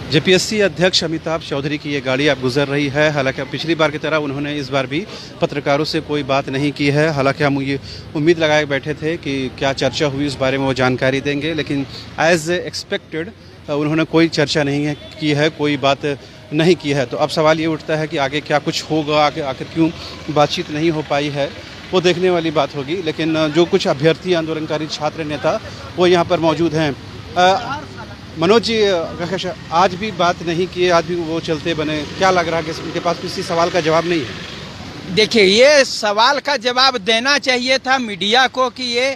JPSC अध्यक्ष अमिताभ चौधरी की ये गाड़ी अब गुजर रही है। हालांकि पिछली बार की तरह उन्होंने इस बार भी पत्रकारों से कोई बात नहीं की है। हालांकि हम ये उम्मीद लगाए बैठे थे कि क्या चर्चा हुई उस बारे में वो जानकारी देंगे, लेकिन एज एक्सपेक्टेड उन्होंने कोई चर्चा नहीं की है, कोई बात नहीं की है। तो अब सवाल ये उठता है कि आगे क्या कुछ होगा, आखिर क्यों बातचीत नहीं हो पाई है, वो देखने वाली बात होगी। लेकिन जो कुछ अभ्यर्थी, आंदोलनकारी छात्र नेता वो यहाँ पर मौजूद हैं। मनोज जी, आज भी बात नहीं की, आज भी वो चलते बने, क्या लग रहा है कि उनके पास किसी सवाल का जवाब नहीं है? देखिए, ये सवाल का जवाब देना चाहिए था मीडिया को कि ये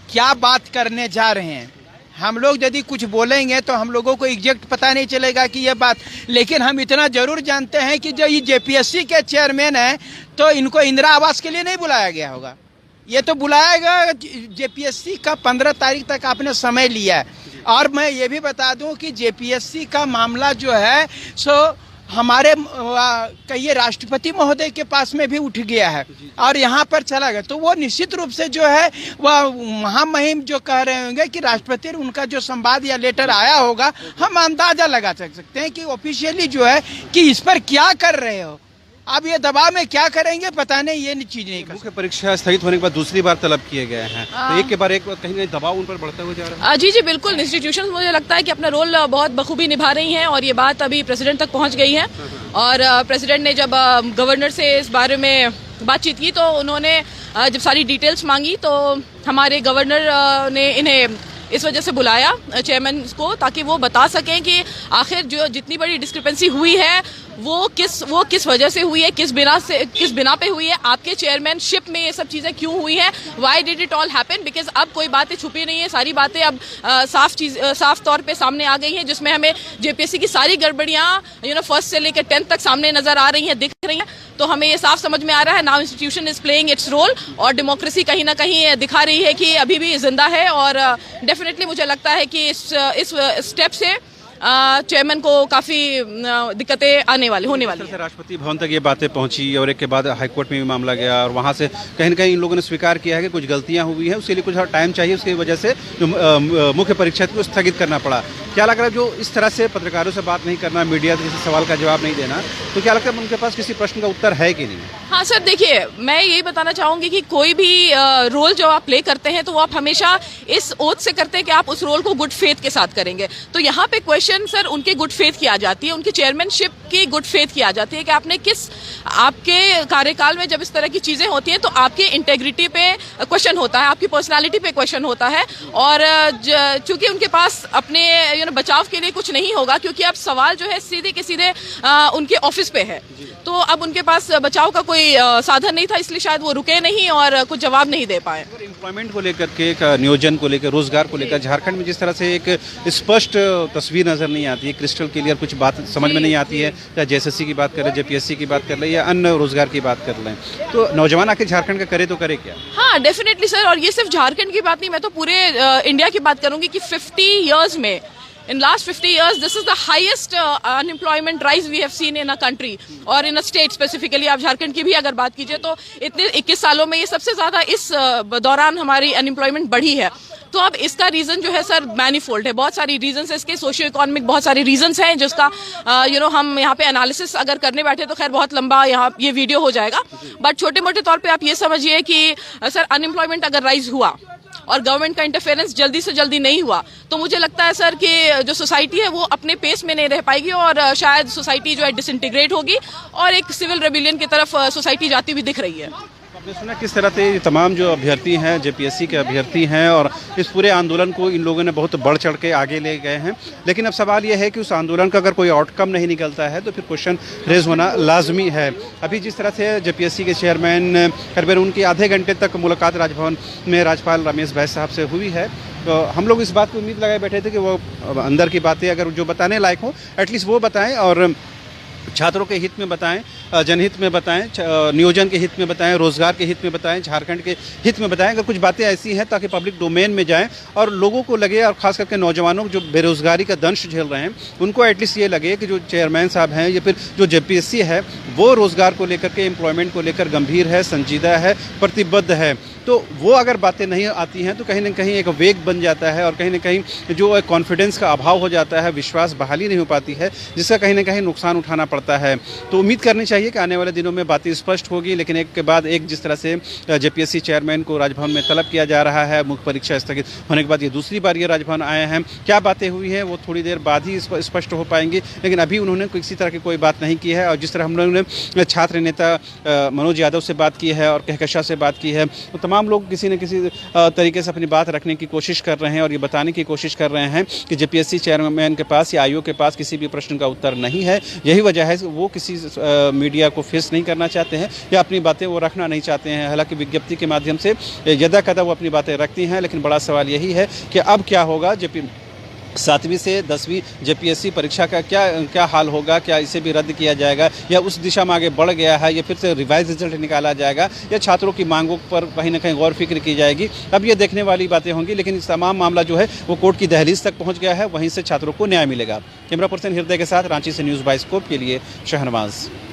क्या बात करने जा रहे हैं। हम लोग यदि कुछ बोलेंगे तो हम लोगों को एग्जैक्ट पता नहीं चलेगा कि ये बात, लेकिन हम इतना जरूर जानते हैं कि जो ये जेपीएससी के चेयरमैन हैं तो इनको इंदिरा आवास के लिए नहीं बुलाया गया होगा। ये तो बुलाया गया जेपीएससी का 15 तारीख तक आपने समय लिया है। और मैं ये भी बता दूं कि जेपीएससी का मामला जो है सो हमारे कहिए राष्ट्रपति महोदय के पास में भी उठ गया है और यहाँ पर चला गया, तो वो निश्चित रूप से जो है वह महामहिम जो कह रहे होंगे कि राष्ट्रपति उनका जो संवाद या लेटर आया होगा, हम अंदाजा लगा सकते हैं कि ऑफिशियली जो है कि इस पर क्या कर रहे हो। अब ये दबाव में क्या करेंगे पता नहीं, ये चीज नहीं कर। मुख्य परीक्षा स्थगित होने के बाद दूसरी बार तलब किए गए हैं, तो एक के बाद एक कहीं ना दबाव उन पर बढ़ता हुआ जा रहा है। जी बिल्कुल, इंस्टीट्यूशन मुझे लगता है कि अपना रोल बहुत बखूबी निभा रही हैं और ये बात अभी प्रेसिडेंट तक पहुंच गई है। और प्रेसिडेंट ने जब गवर्नर से इस बारे में बातचीत की तो उन्होंने जब सारी डिटेल्स मांगी तो हमारे गवर्नर ने इन्हें इस वजह से बुलाया चेयरमैन को, ताकि वो बता सकें कि आखिर जो जितनी बड़ी डिस्क्रिपेंसी हुई है वो किस वजह से हुई है, किस बिना पे हुई है, आपके चेयरमैनशिप में ये सब चीजें क्यों हुई है, why did it all happen. Because अब कोई बातें छुपी नहीं है, सारी बातें अब साफ तौर पे सामने आ गई हैं, जिसमें हमें जेपीएससी की सारी गड़बड़ियां फर्स्ट से लेकर 10th तक सामने नजर आ रही हैं, दिख रही हैं। तो हमें ये साफ समझ में आ रहा है now institution is playing its role और डेमोक्रेसी कहीं ना कहीं दिखा रही है कि अभी भी जिंदा है। और डेफिनेटली मुझे लगता है कि इस स्टेप से चेयरमैन को काफी दिक्कतें होने वाली हैं। राष्ट्रपति भवन तक ये बातें पहुंची और एक के बाद हाईकोर्ट में भी मामला गया और वहां से कहीं न कहीं इन लोगों ने स्वीकार किया है कि कुछ गलतियां हुई हैं, उसके लिए कुछ टाइम चाहिए, उसकी वजह से जो मुख्य परीक्षा को स्थगित करना पड़ा। क्या लग रहा है जो इस तरह से पत्रकारों से बात नहीं करना, मीडिया से किसी सवाल का जवाब नहीं देना, तो क्या लगता है उनके पास किसी प्रश्न का उत्तर है कि नहीं? हाँ सर, देखिए मैं यही बताना चाहूंगी कि कोई भी रोल जो आप प्ले करते हैं तो वो आप हमेशा इस ओथ से करते हैं कि आप उस रोल को गुड फेथ के साथ करेंगे। तो यहाँ पे क्वेश्चन सर उनकी गुड फेथ की आ जाती है, उनकी चेयरमैनशिप की गुड फेथ की आ जाती है कि आपने आपके कार्यकाल में जब इस तरह की चीजें होती हैं तो आपके इंटेग्रिटी पे क्वेश्चन होता है, आपकी पर्सनालिटी पे क्वेश्चन होता है। और चूंकि उनके पास अपने बचाव के लिए कुछ नहीं होगा, क्योंकि अब सवाल जो है सीधे के सीधे उनके ऑफिस पे है, तो अब उनके पास बचाव का कोई साधन नहीं था, इसलिए शायद वो रुके नहीं और कुछ जवाब नहीं दे पाए। एम्प्लॉयमेंट को लेकर के, नियोजन को लेकर, रोजगार को लेकर झारखंड में जिस तरह से एक स्पष्ट तस्वीर नजर नहीं आती है, क्रिस्टल क्लियर कुछ बात समझ में नहीं आती है, चाहे जेएसएससी की बात कर ले, जेपीएससी की बात कर ले या अन्य रोजगार की बात कर लें, तो नौजवान आखिर झारखंड का करे तो करे क्या? हाँ डेफिनेटली सर, और ये सिर्फ झारखंड की बात नहीं, मैं तो पूरे इंडिया की बात करूंगी कि 50 years में, in last 50 years this is the highest unemployment rise we have seen in a country और in a state specifically। आप झारखंड की भी अगर बात कीजिए तो इतने 21 सालों में ये सबसे ज्यादा इस दौरान हमारी अनएम्प्लॉयमेंट बढ़ी है। तो अब इसका रीजन जो है सर मैनीफोल्ड है, बहुत सारी रीजंस है इसके, सोशियो इकोनॉमिक बहुत सारे रीजंस हैं जिसका हम यहाँ पे एनालिसिस अगर करने बैठे तो खैर बहुत लंबा यहाँ ये वीडियो हो जाएगा। बट छोटे मोटे तौर पे आप ये समझिए कि सर अनएम्प्लॉयमेंट अगर राइज हुआ और गवर्नमेंट का इंटरफेरेंस जल्दी से जल्दी नहीं हुआ तो मुझे लगता है सर कि जो सोसाइटी है वो अपने पेस में नहीं रह पाएगी और शायद सोसाइटी जो है डिसइंटीग्रेट होगी और एक सिविल रेबिलियन की तरफ सोसाइटी जाती हुई दिख रही है। आपने सुना किस तरह से तमाम जो अभ्यर्थी हैं, जेपीएससी के अभ्यर्थी हैं, और इस पूरे आंदोलन को इन लोगों ने बहुत बढ़ चढ़ के आगे ले गए हैं। लेकिन अब सवाल यह है कि उस आंदोलन का अगर कोई आउटकम नहीं निकलता है तो फिर क्वेश्चन रेज होना लाजमी है। अभी जिस तरह से जेपीएससी के चेयरमैन करीबन उनकी आधे घंटे तक मुलाकात राजभवन में राज्यपाल रमेश बैस साहब से हुई है, तो हम लोग इस बात को उम्मीद लगाए बैठे थे कि वो अंदर की बातें अगर जो बताने लायक हो एटलीस्ट वो बताएं और छात्रों के हित में बताएं, जनहित में बताएं, नियोजन के हित में बताएं, रोजगार के हित में बताएं, झारखंड के हित में बताएं। अगर कुछ बातें ऐसी हैं ताकि पब्लिक डोमेन में जाएं और लोगों को लगे, और खास करके नौजवानों जो बेरोजगारी का दंश झेल रहे हैं उनको एटलीस्ट ये लगे कि जो चेयरमैन साहब हैं या फिर जो जेपीएससी है वो रोजगार को लेकर के, एम्प्लॉयमेंट को लेकर गंभीर है, संजीदा है, प्रतिबद्ध है। तो वो अगर बातें नहीं आती हैं तो कहीं ना कहीं एक वेग बन जाता है और कहीं ना कहीं जो कॉन्फिडेंस का अभाव हो जाता है, विश्वास बहाली नहीं हो पाती है, जिसका कहीं ना कहीं नुकसान उठाना पड़ता है। तो उम्मीद करनी चाहिए कि आने वाले दिनों में बातें स्पष्ट होगी, लेकिन एक के बाद एक जिस तरह से जेपीएससी चेयरमैन को राजभवन में तलब किया जा रहा है, मुख्य परीक्षा स्थगित होने के बाद ये दूसरी बार ये राजभवन आए हैं, क्या बातें हुई हैं वो थोड़ी देर बाद ही स्पष्ट हो पाएंगी। लेकिन अभी उन्होंने किसी तरह की कोई बात नहीं की है। और जिस तरह हम लोगों ने छात्र नेता मनोज यादव से बात की है और कहकशा से बात की है, तो तमाम लोग किसी न किसी तरीके से अपनी बात रखने की कोशिश कर रहे हैं और ये बताने की कोशिश कर रहे हैं कि जेपीएससी चेयरमैन के पास या आयोग के पास किसी भी प्रश्न का उत्तर नहीं है। यही वजह है कि वो किसी मीडिया को फेस नहीं करना चाहते हैं या अपनी बातें वो रखना नहीं चाहते हैं। हालांकि विज्ञप्ति के माध्यम से यदा कदा वो अपनी बातें रखती हैं, लेकिन बड़ा सवाल यही है कि अब क्या होगा। 7वीं से 10वीं जेपीएससी परीक्षा का क्या हाल होगा, क्या इसे भी रद्द किया जाएगा या उस दिशा में आगे बढ़ गया है या फिर से रिवाइज रिजल्ट निकाला जाएगा या छात्रों की मांगों पर कहीं ना कहीं गौर फिक्र की जाएगी। अब ये देखने वाली बातें होंगी, लेकिन इस तमाम मामला जो है वो कोर्ट की दहलीज तक पहुंच गया है, वहीं से छात्रों को न्याय मिलेगा। कैमरा पर्सन हृदय के साथ रांची से न्यूज़ बाइस्कोप के लिए शहनवाज।